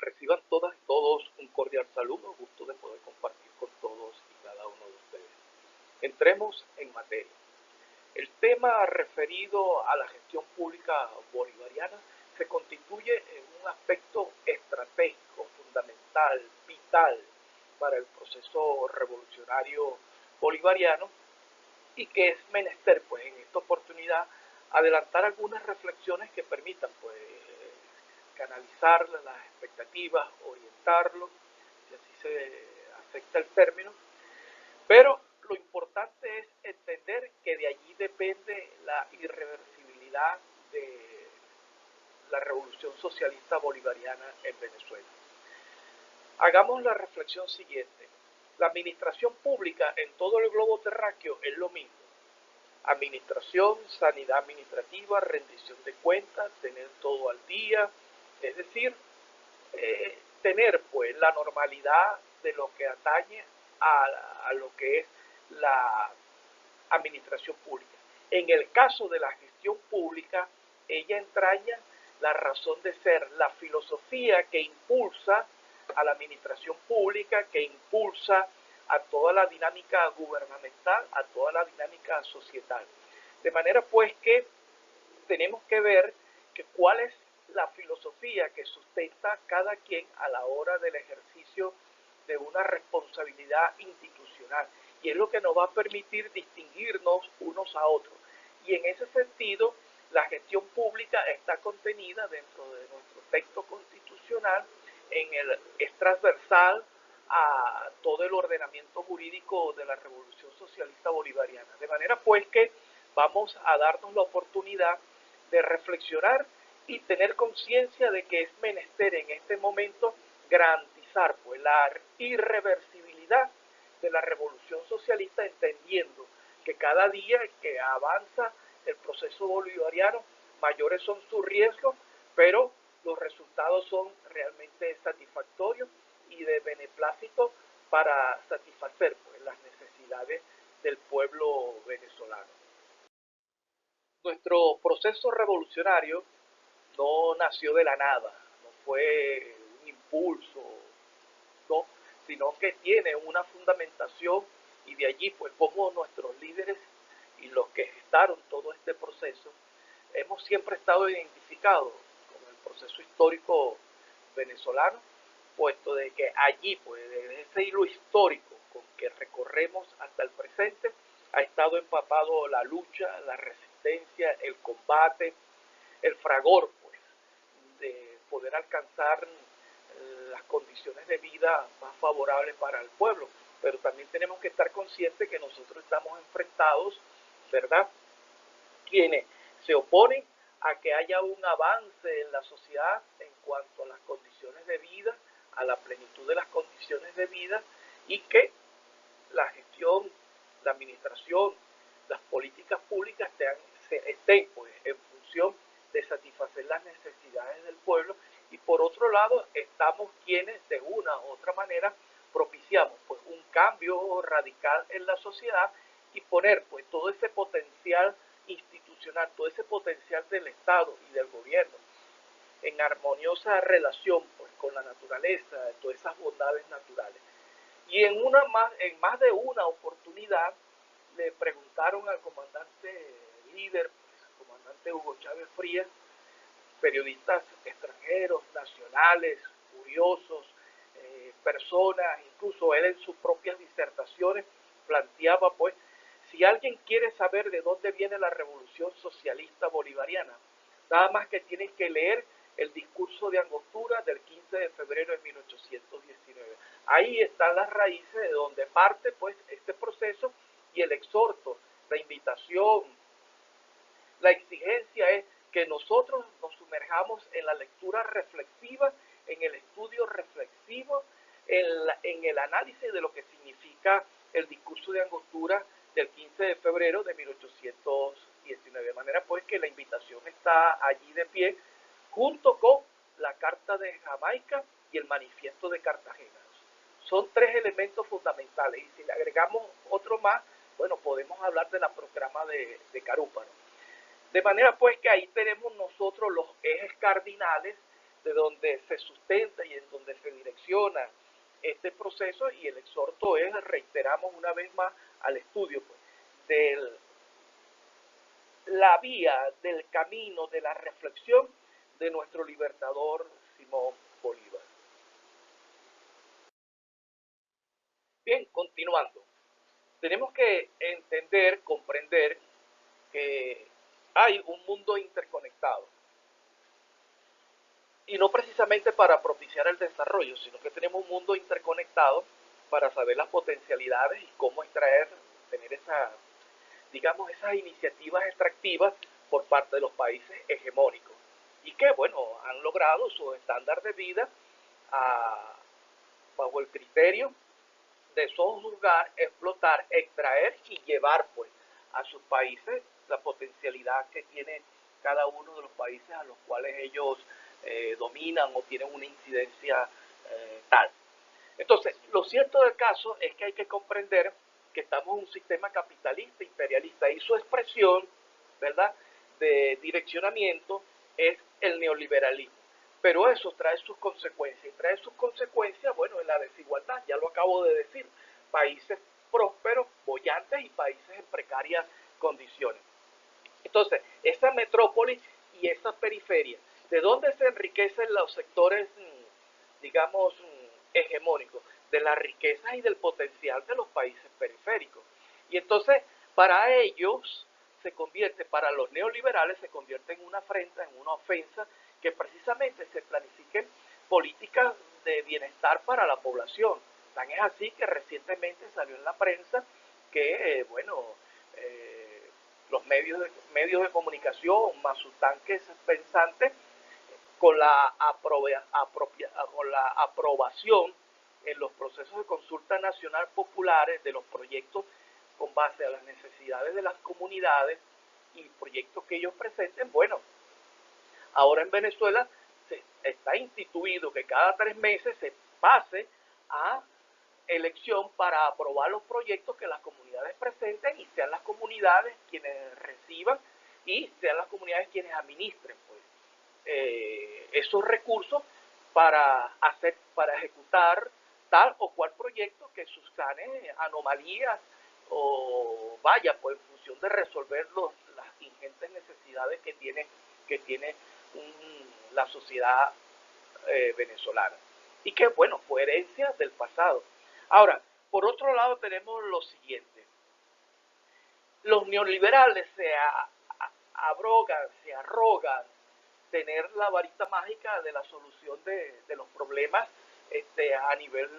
Reciban todas y todos un cordial saludo, gusto de poder compartir con todos y cada uno de ustedes. Entremos en materia. El tema referido a la gestión pública bolivariana se constituye en un aspecto estratégico, fundamental, vital para el proceso revolucionario bolivariano y que es menester, pues, en esta oportunidad adelantar algunas reflexiones que permitan, pues, canalizar las expectativas, orientarlo, si así se acepta el término, pero lo importante es entender que de allí depende la irreversibilidad de la revolución socialista bolivariana en Venezuela. Hagamos la reflexión siguiente. La administración pública en todo el globo terráqueo es lo mismo. Administración, sanidad administrativa, rendición de cuentas, tener todo al día, es decir, tener pues la normalidad de lo que atañe a lo que es la administración pública. En el caso de la gestión pública, ella entraña la razón de ser, la filosofía que impulsa a la administración pública, que impulsa a toda la dinámica gubernamental, a toda la dinámica societal. De manera pues que tenemos que ver que cuál es la filosofía que sustenta cada quien a la hora del ejercicio de una responsabilidad institucional. Y es lo que nos va a permitir distinguirnos unos a otros. Y en ese sentido, la gestión pública está contenida dentro de nuestro texto constitucional, es transversal a todo el ordenamiento jurídico de la Revolución Socialista Bolivariana. De manera pues que vamos a darnos la oportunidad de reflexionar y tener conciencia de que es menester en este momento garantizar pues la irreversibilidad de la revolución socialista, entendiendo que cada día que avanza el proceso bolivariano, mayores son sus riesgos, pero los resultados son realmente satisfactorios y de beneplácito para satisfacer pues las necesidades del pueblo venezolano. Nuestro proceso revolucionario no nació de la nada, no fue un impulso, no, sino que tiene una fundamentación y de allí pues como nuestros líderes y los que gestaron todo este proceso hemos siempre estado identificados con el proceso histórico venezolano, puesto de que allí pues desde ese hilo histórico con que recorremos hasta el presente ha estado empapado la lucha, la resistencia, el combate, el fragor pues de poder alcanzar las condiciones de vida más favorables para el pueblo, pero también tenemos que estar conscientes que nosotros estamos enfrentados, ¿verdad?, quienes se oponen a que haya un avance en la sociedad en cuanto a las condiciones de vida, a la plenitud de las condiciones de vida, y que la gestión, la administración, las políticas públicas estén pues, en función de satisfacer las necesidades del pueblo, y por otro lado estamos quienes de una u otra manera propiciamos pues un cambio radical en la sociedad y poner pues todo ese potencial institucional, todo ese potencial del Estado y del gobierno en armoniosa relación pues con la naturaleza, todas esas bondades naturales. Y en más de una oportunidad le preguntaron al comandante líder, pues, comandante Hugo Chávez Frías, periodistas extranjeros, nacionales, curiosos, personas, incluso él en sus propias disertaciones planteaba pues, si alguien quiere saber de dónde viene la revolución socialista bolivariana, nada más que tienen que leer el discurso de Angostura del 15 de febrero de 1819. Ahí están las raíces de donde parte pues este proceso y el exhorto, la invitación, la exigencia es que nosotros nos sumerjamos en la lectura reflexiva, en el estudio reflexivo, en el análisis de lo que significa el discurso de Angostura del 15 de febrero de 1819. De manera pues que la invitación está allí de pie, junto con la Carta de Jamaica y el Manifiesto de Cartagena. Son tres elementos fundamentales y si le agregamos otro más, bueno, podemos hablar de la proclama de Carúpano. De manera pues que ahí tenemos nosotros los ejes cardinales de donde se sustenta y en donde se direcciona este proceso, y el exhorto es, reiteramos una vez más, al estudio pues, de la vía, del camino, de la reflexión de nuestro libertador Simón Bolívar. Bien, continuando. Tenemos que entender, comprender que hay un mundo interconectado. Y no precisamente para propiciar el desarrollo, sino que tenemos un mundo interconectado para saber las potencialidades y cómo extraer, tener esa, digamos, esas iniciativas extractivas por parte de los países hegemónicos. Y que, bueno, han logrado su estándar de vida a, bajo el criterio de sojuzgar, explotar, extraer y llevar pues a sus países la potencialidad que tiene cada uno de los países a los cuales ellos dominan o tienen una incidencia tal. Entonces, lo cierto del caso es que hay que comprender que estamos en un sistema capitalista, imperialista, y su expresión, ¿verdad?, de direccionamiento es el neoliberalismo. Pero eso trae sus consecuencias, y trae sus consecuencias, bueno, en la desigualdad, ya lo acabo de decir, países prósperos, bollantes y países en precarias condiciones. Entonces, esa metrópoli y esa periferia, ¿de dónde se enriquecen los sectores, digamos, hegemónicos? De las riquezas y del potencial de los países periféricos. Y entonces, para ellos, se convierte, para los neoliberales, se convierte en una afrenta, en una ofensa, que precisamente se planifiquen políticas de bienestar para la población. Tan es así que recientemente salió en la prensa que, bueno, los medios de comunicación, más sus tanques pensantes, con con la aprobación en los procesos de consulta nacional populares de los proyectos con base a las necesidades de las comunidades y proyectos que ellos presenten, bueno, ahora en Venezuela está instituido que cada 3 meses se pase a elección para aprobar los proyectos que las comunidades presenten, y sean las comunidades quienes reciban y sean las comunidades quienes administren pues, esos recursos para ejecutar tal o cual proyecto que subsane anomalías o vaya pues en función de resolver las ingentes necesidades que tiene la sociedad venezolana, y que bueno, fue herencia del pasado. Ahora, por otro lado tenemos lo siguiente: los neoliberales abrogan, se arrogan tener la varita mágica de la solución de los problemas a nivel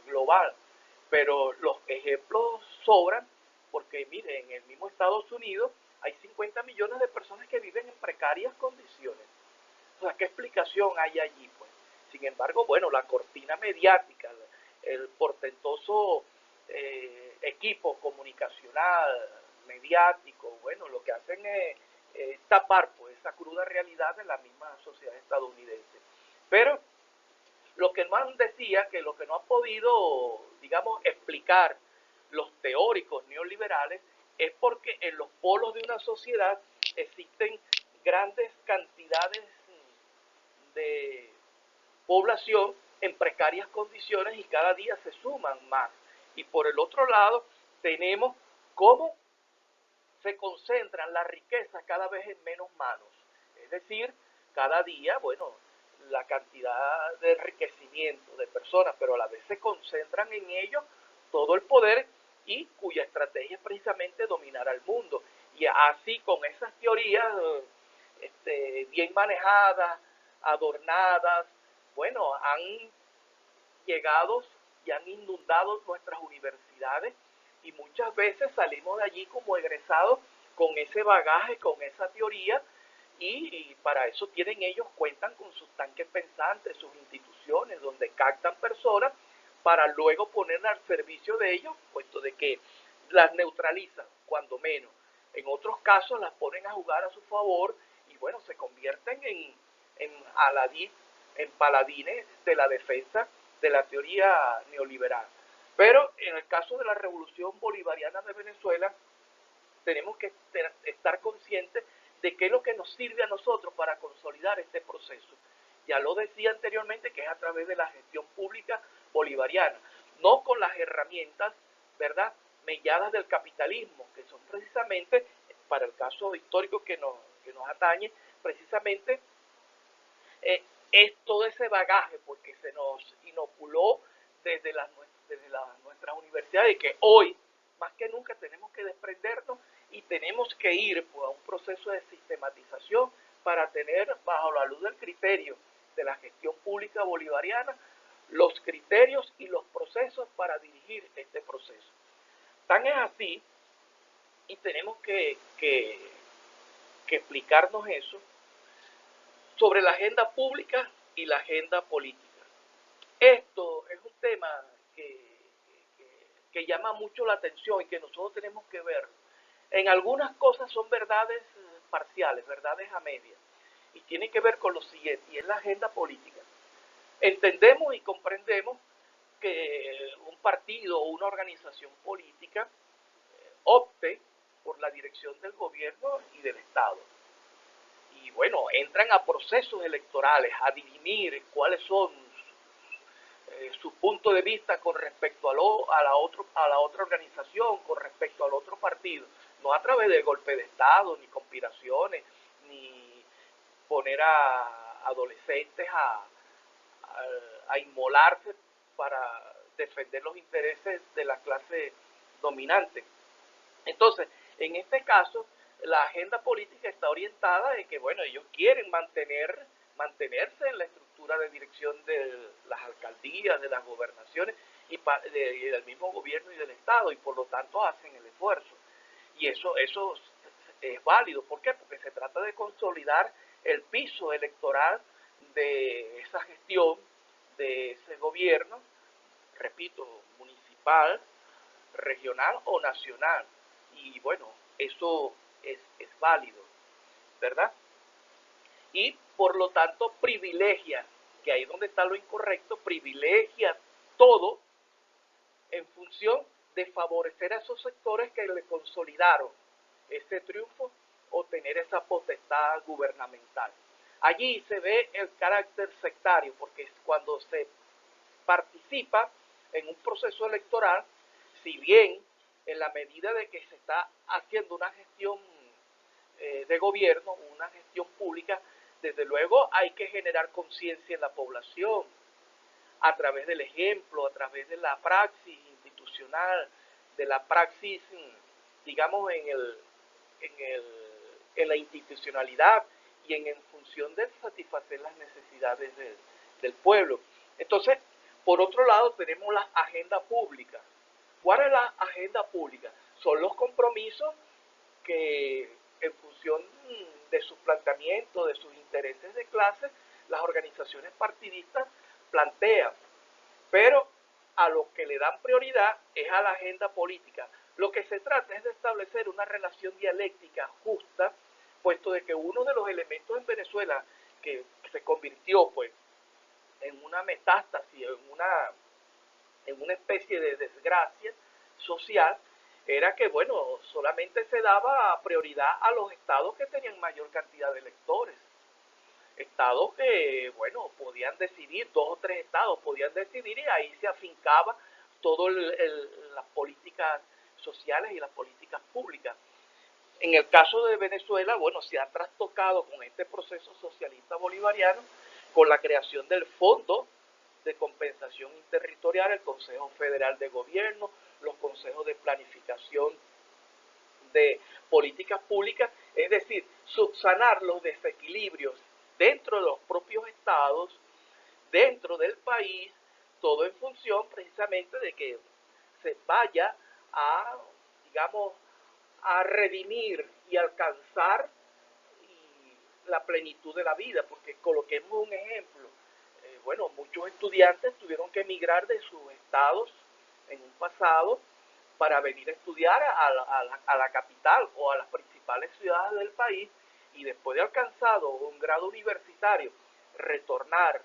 global. Pero los ejemplos sobran, porque mire, en el mismo Estados Unidos hay 50 millones de personas que viven en precarias condiciones. O sea, ¿qué explicación hay allí? Pues, sin embargo, bueno, la cortina mediática, el portentoso equipo comunicacional, mediático, bueno, lo que hacen es tapar pues esa cruda realidad de la misma sociedad estadounidense. Pero lo que Mann decía, que lo que no ha podido, digamos, explicar los teóricos neoliberales, es porque en los polos de una sociedad existen grandes cantidades de población en precarias condiciones, y cada día se suman más. Y por el otro lado, tenemos cómo se concentran las riquezas cada vez en menos manos. Es decir, cada día, bueno, la cantidad de enriquecimiento de personas, pero a la vez se concentran en ellos todo el poder, y cuya estrategia es precisamente dominar al mundo. Y así, con esas teorías bien manejadas, adornadas, bueno, han llegado y han inundado nuestras universidades, y muchas veces salimos de allí como egresados con ese bagaje, con esa teoría, y para eso tienen ellos, cuentan con sus tanques pensantes, sus instituciones, donde captan personas para luego ponerlas al servicio de ellos, puesto de que las neutralizan, cuando menos. En otros casos las ponen a jugar a su favor, y bueno, se convierten en paladines de la defensa de la teoría neoliberal. Pero en el caso de la revolución bolivariana de Venezuela, tenemos que estar conscientes de qué es lo que nos sirve a nosotros para consolidar este proceso. Ya lo decía anteriormente, que es a través de la gestión pública bolivariana, no con las herramientas, ¿verdad?, melladas del capitalismo, que son precisamente, para el caso histórico que nos atañe, precisamente es todo ese bagaje porque se nos inoculó desde nuestras universidades, que hoy, más que nunca, tenemos que desprendernos y tenemos que ir pues, a un proceso de sistematización para tener, bajo la luz del criterio de la gestión pública bolivariana, los criterios y los procesos para dirigir este proceso. Tan es así, y tenemos que explicarnos eso, sobre la agenda pública y la agenda política. Esto es un tema que llama mucho la atención y que nosotros tenemos que ver. En algunas cosas son verdades parciales, verdades a medias, y tiene que ver con lo siguiente, y es la agenda política. Entendemos y comprendemos que un partido o una organización política opte por la dirección del gobierno y del Estado. Y bueno, entran a procesos electorales, a dirimir cuáles son su punto de vista con respecto a la otra organización, con respecto al otro partido, no a través de golpe de Estado, ni conspiraciones, ni poner a adolescentes a inmolarse para defender los intereses de la clase dominante. Entonces, en este caso, la agenda política está orientada en que, bueno, ellos quieren mantenerse en la estructura de dirección de las alcaldías, de las gobernaciones y del mismo gobierno y del Estado, y por lo tanto hacen el esfuerzo. Y eso es válido. ¿Por qué? Porque se trata de consolidar el piso electoral de esa gestión, de ese gobierno, repito, municipal, regional o nacional. Y bueno, eso es válido, ¿verdad? Y por lo tanto privilegia, que ahí es donde está lo incorrecto, privilegia todo en función de favorecer a esos sectores que le consolidaron ese triunfo o tener esa potestad gubernamental. Allí se ve el carácter sectario, porque es cuando se participa en un proceso electoral, si bien en la medida de que se está haciendo una gestión de gobierno, una gestión pública, desde luego hay que generar conciencia en la población a través del ejemplo, a través de la praxis institucional, de la praxis, digamos, en la institucionalidad y en función de satisfacer las necesidades del pueblo. Entonces, por otro lado, tenemos la agenda pública. ¿Cuál es la agenda pública? Son los compromisos que en función de sus planteamientos, de sus intereses de clase, las organizaciones partidistas plantean. Pero a lo que le dan prioridad es a la agenda política. Lo que se trata es de establecer una relación dialéctica justa, puesto de que uno de los elementos en Venezuela que se convirtió pues en una metástasis, en una especie de desgracia social, era que, bueno, solamente se daba prioridad a los estados que tenían mayor cantidad de electores. Estados que, bueno, podían decidir, 2 o 3 estados podían decidir y ahí se afincaba todas las políticas sociales y las políticas públicas. En el caso de Venezuela, bueno, se ha trastocado con este proceso socialista bolivariano, con la creación del Fondo de Compensación Interterritorial, el Consejo Federal de Gobierno, los consejos de planificación de políticas públicas, es decir, subsanar los desequilibrios dentro de los propios estados, dentro del país, todo en función precisamente de que se vaya a, digamos, a redimir y alcanzar la plenitud de la vida, porque coloquemos un ejemplo, bueno, muchos estudiantes tuvieron que emigrar de sus estados en un pasado para venir a estudiar a la capital o a las principales ciudades del país, y después de alcanzado un grado universitario, retornar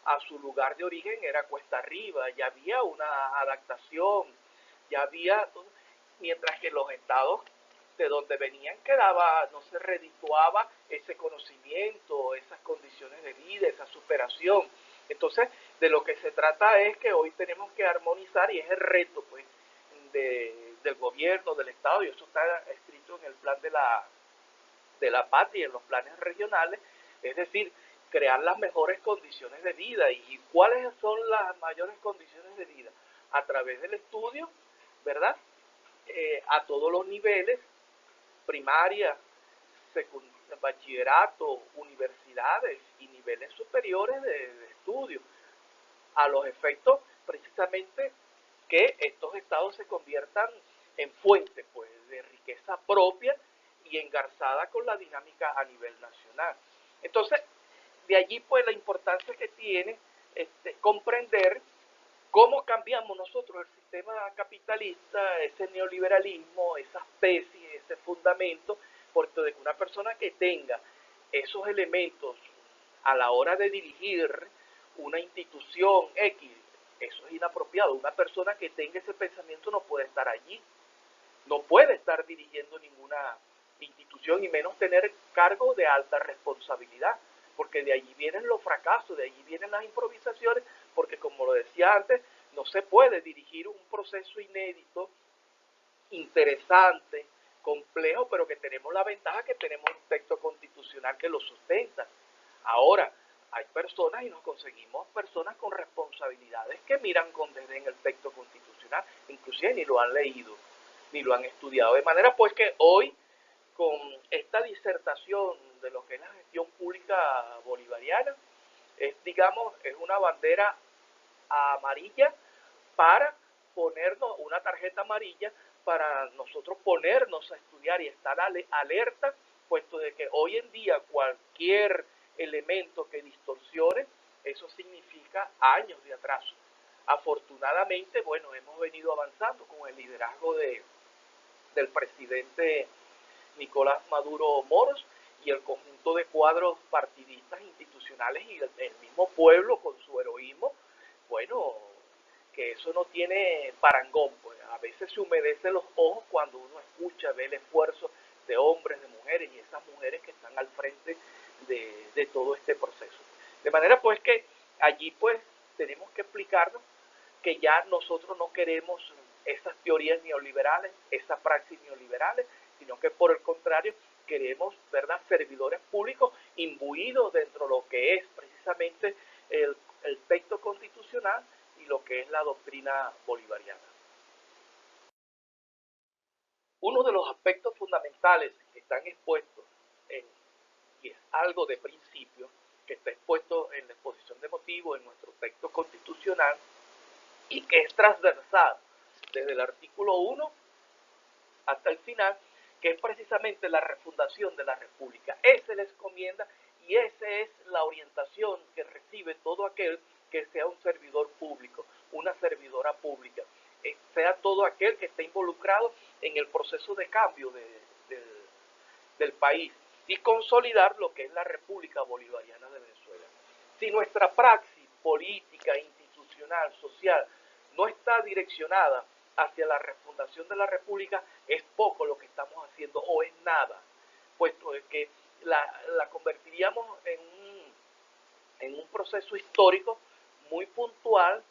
a su lugar de origen era cuesta arriba, ya había una adaptación, ya había, mientras que los estados de donde venían quedaba, no se redituaba ese conocimiento, esas condiciones de vida, esa superación. Entonces, de lo que se trata es que hoy tenemos que armonizar y es el reto pues del gobierno, del Estado, y eso está escrito en el plan de la patria, en los planes regionales, es decir, crear las mejores condiciones de vida. ¿Y cuáles son las mayores condiciones de vida? A través del estudio, ¿verdad? A todos los niveles, primaria, bachillerato, universidades y niveles superiores de estudio, a los efectos precisamente que estos estados se conviertan en fuente pues, de riqueza propia y engarzada con la dinámica a nivel nacional. Entonces, de allí pues la importancia que tiene comprender cómo cambiamos nosotros el sistema capitalista, ese neoliberalismo, esa especie, ese fundamento, porque de que una persona que tenga esos elementos a la hora de dirigir una institución X, eso es inapropiado. Una persona que tenga ese pensamiento no puede estar allí, no puede estar dirigiendo ninguna institución y menos tener cargo de alta responsabilidad, porque de allí vienen los fracasos, de allí vienen las improvisaciones, porque como lo decía antes, no se puede dirigir un proceso inédito, interesante, complejo, pero que tenemos la ventaja que tenemos un texto constitucional que lo sustenta. Ahora, hay personas y nos conseguimos personas con responsabilidades que miran con desdén el texto constitucional, inclusive ni lo han leído, ni lo han estudiado. De manera pues que hoy, con esta disertación de lo que es la gestión pública bolivariana, digamos, es una bandera amarilla para ponernos, una tarjeta amarilla para nosotros ponernos a estudiar y estar alerta, puesto de que hoy en día cualquier elemento que distorsione, eso significa años de atraso. Afortunadamente, bueno, hemos venido avanzando con el liderazgo del presidente Nicolás Maduro Moros y el conjunto de cuadros partidistas institucionales y el mismo pueblo con su heroísmo, bueno, que eso no tiene parangón, pues a veces se humedecen los ojos cuando uno escucha, ve el esfuerzo de hombres, de mujeres y esas mujeres que están al frente de todo este proceso. De manera pues que allí pues tenemos que explicarnos que ya nosotros no queremos esas teorías neoliberales, esas praxis neoliberales, sino que por el contrario queremos, ¿verdad?, servidores públicos imbuidos dentro de lo que es precisamente el texto constitucional y lo que es la doctrina bolivariana. Uno de los aspectos fundamentales que están expuestos, y es algo de principio, que está expuesto en la exposición de motivos en nuestro texto constitucional y que es transversal desde el artículo 1 hasta el final, que es precisamente la refundación de la República. Esa les encomienda y esa es la orientación que recibe todo aquel que sea un servidor público, una servidora pública, sea todo aquel que esté involucrado en el proceso de cambio del país y consolidar lo que es la República Bolivariana de Venezuela. Si nuestra praxis política, institucional, social, no está direccionada hacia la refundación de la República, es poco lo que estamos haciendo o es nada, puesto que la convertiríamos en un proceso histórico muy puntual,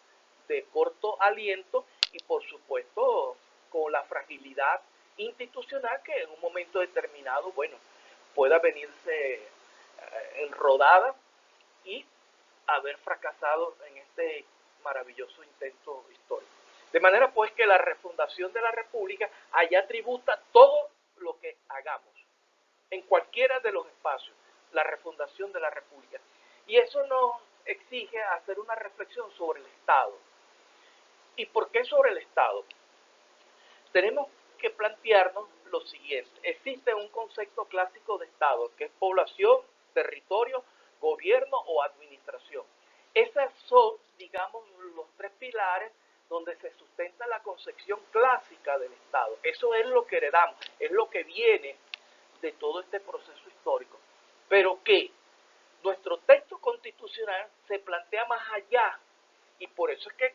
de corto aliento y por supuesto con la fragilidad institucional que en un momento determinado, bueno, pueda venirse enrodada y haber fracasado en este maravilloso intento histórico. De manera pues que la refundación de la República allá tributa todo lo que hagamos, en cualquiera de los espacios, la refundación de la República. Y eso nos exige hacer una reflexión sobre el Estado. ¿Y por qué sobre el Estado? Tenemos que plantearnos lo siguiente. Existe un concepto clásico de Estado, que es población, territorio, gobierno o administración. Esas son, digamos, los tres pilares donde se sustenta la concepción clásica del Estado. Eso es lo que heredamos, es lo que viene de todo este proceso histórico. Pero que nuestro texto constitucional se plantea más allá y por eso es que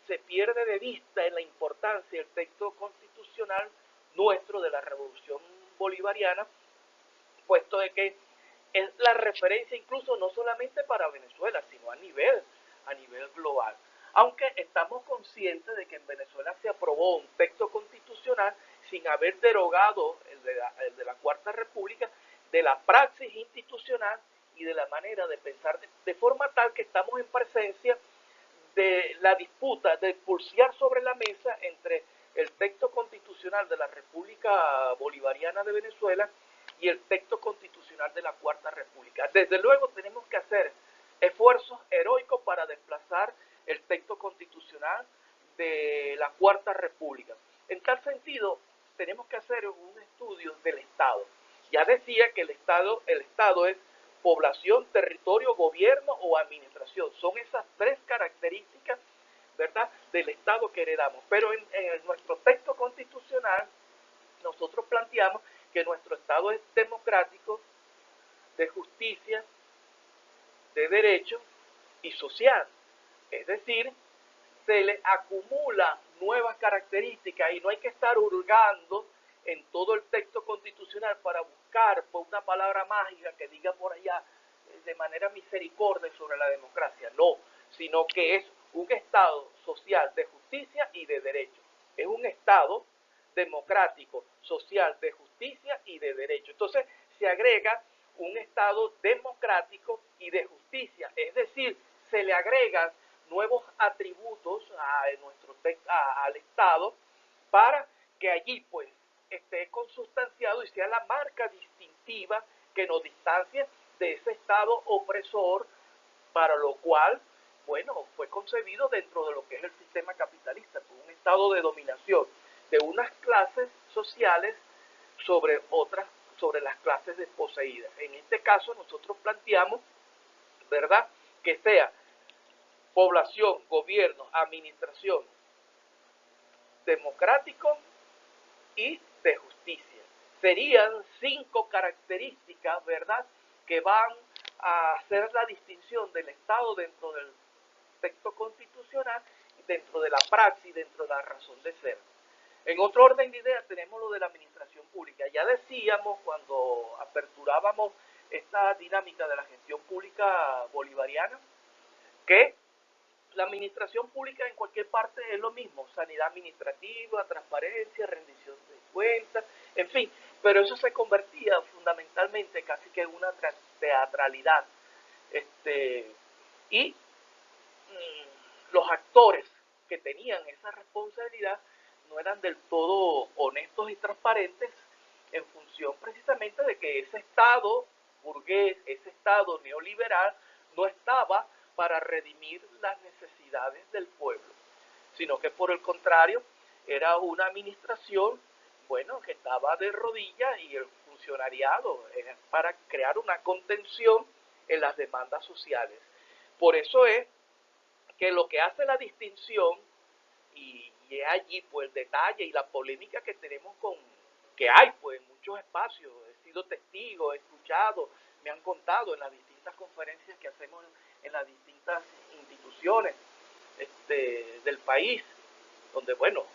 se pierde de vista en la importancia del texto constitucional nuestro de la Revolución Bolivariana, puesto de que es la referencia incluso no solamente para Venezuela, sino a nivel global. Aunque estamos conscientes de que en Venezuela se aprobó un texto constitucional sin haber derogado el de la Cuarta República, de la praxis institucional y de la manera de pensar, de forma tal que estamos en presencia de la disputa, de pulsear sobre la mesa entre el texto constitucional de la República Bolivariana de Venezuela y el texto constitucional de la Cuarta República. Desde luego tenemos que hacer esfuerzos heroicos para desplazar el texto constitucional de la Cuarta República. En tal sentido, tenemos que hacer un estudio del Estado. Ya decía que el Estado es población, territorio, gobierno o administración. Son esas tres características, ¿verdad?, del Estado que heredamos. Pero en nuestro texto constitucional nosotros planteamos que nuestro Estado es democrático, de justicia, de derecho y social. Es decir, se le acumulan nuevas características y no hay que estar hurgando en todo el texto constitucional para buscar por una palabra mágica que diga por allá de manera misericordia sobre la democracia. No, sino que es un Estado social de justicia y de derecho. Es un Estado democrático, social, de justicia y de derecho. Entonces se agrega un Estado democrático y de justicia, es decir, se le agregan nuevos atributos al Estado para que allí pues esté consustanciado y sea la marca distintiva que nos distancia de ese Estado opresor, para lo cual, bueno, fue concebido dentro de lo que es el sistema capitalista, un Estado de dominación de unas clases sociales sobre otras, sobre las clases desposeídas. En este caso nosotros planteamos, ¿verdad?, que sea población, gobierno, administración democrático y de justicia. Serían 5 características, ¿verdad?, que van a hacer la distinción del Estado dentro del texto constitucional, dentro de la praxis, dentro de la razón de ser. En otro orden de ideas tenemos lo de la administración pública. Ya decíamos cuando aperturábamos esta dinámica de la gestión pública bolivariana que la administración pública en cualquier parte es lo mismo: sanidad administrativa, transparencia, rendición de cuentas, en fin, pero eso se convertía fundamentalmente casi que en una teatralidad. Y los actores que tenían esa responsabilidad no eran del todo honestos y transparentes, en función precisamente de que ese Estado burgués, ese Estado neoliberal, no estaba para redimir las necesidades del pueblo, sino que por el contrario era una administración, bueno, que estaba de rodillas, y el funcionariado era para crear una contención en las demandas sociales. Por eso es que lo que hace la distinción, y es allí pues el detalle y la polémica que tenemos que hay pues en muchos espacios. He sido testigo, he escuchado, me han contado en las distintas conferencias que hacemos en las distintas instituciones del país, donde bueno,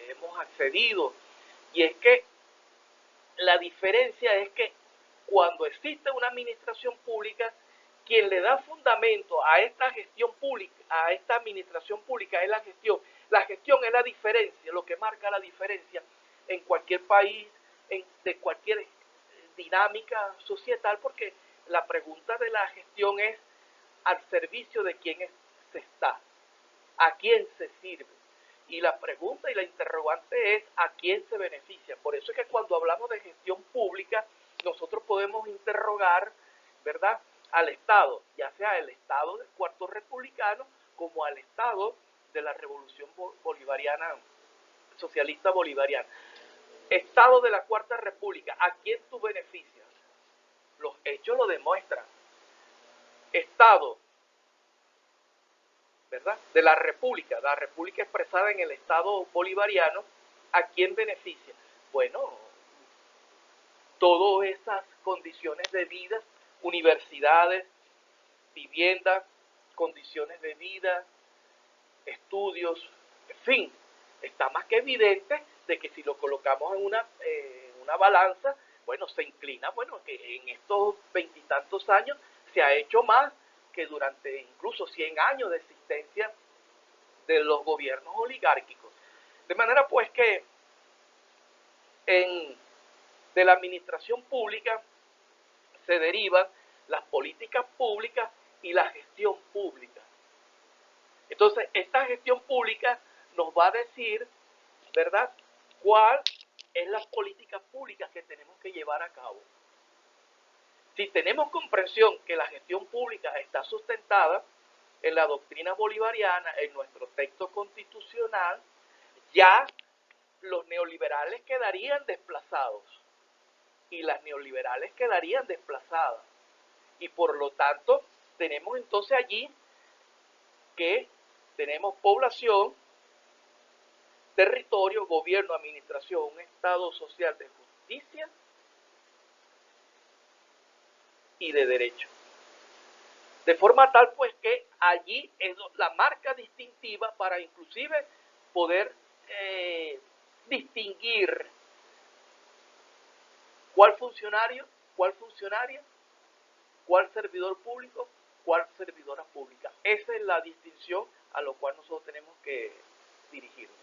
hemos accedido, y es que la diferencia es que cuando existe una administración pública, quien le da fundamento a esta gestión pública, a esta administración pública, es la gestión. La gestión es la diferencia, lo que marca la diferencia en cualquier país, de cualquier dinámica societal, porque la pregunta de la gestión es al servicio de quién se está, a quién se sirve. Y la pregunta y la interrogante es a quién se beneficia. Por eso es que cuando hablamos de gestión pública, nosotros podemos interrogar, ¿verdad?, al Estado, ya sea el Estado del Cuarto Republicano como al Estado de la Revolución Bolivariana, socialista bolivariana. Estado de la Cuarta República, ¿a quién tú beneficias? Los hechos lo demuestran. Estado, ¿verdad?, de la República expresada en el Estado bolivariano, ¿a quién beneficia? Bueno, todas esas condiciones de vida, universidades, vivienda, condiciones de vida, estudios, en fin, está más que evidente de que si lo colocamos en una balanza, bueno, se inclina, bueno, que en estos veintitantos años se ha hecho más que durante incluso 100 años de existencia de los gobiernos oligárquicos. De manera pues que de la administración pública se derivan las políticas públicas y la gestión pública. Entonces, esta gestión pública nos va a decir, ¿verdad?, cuál es las políticas públicas que tenemos que llevar a cabo. Si tenemos comprensión que la gestión pública está sustentada en la doctrina bolivariana, en nuestro texto constitucional, ya los neoliberales quedarían desplazados y las neoliberales quedarían desplazadas. Y por lo tanto, tenemos entonces allí que tenemos población, territorio, gobierno, administración, un estado social de justicia y de derecho. De forma tal pues que allí es la marca distintiva para inclusive poder distinguir cuál funcionario, cuál funcionaria, cuál servidor público, cuál servidora pública. Esa es la distinción a la cual nosotros tenemos que dirigirnos.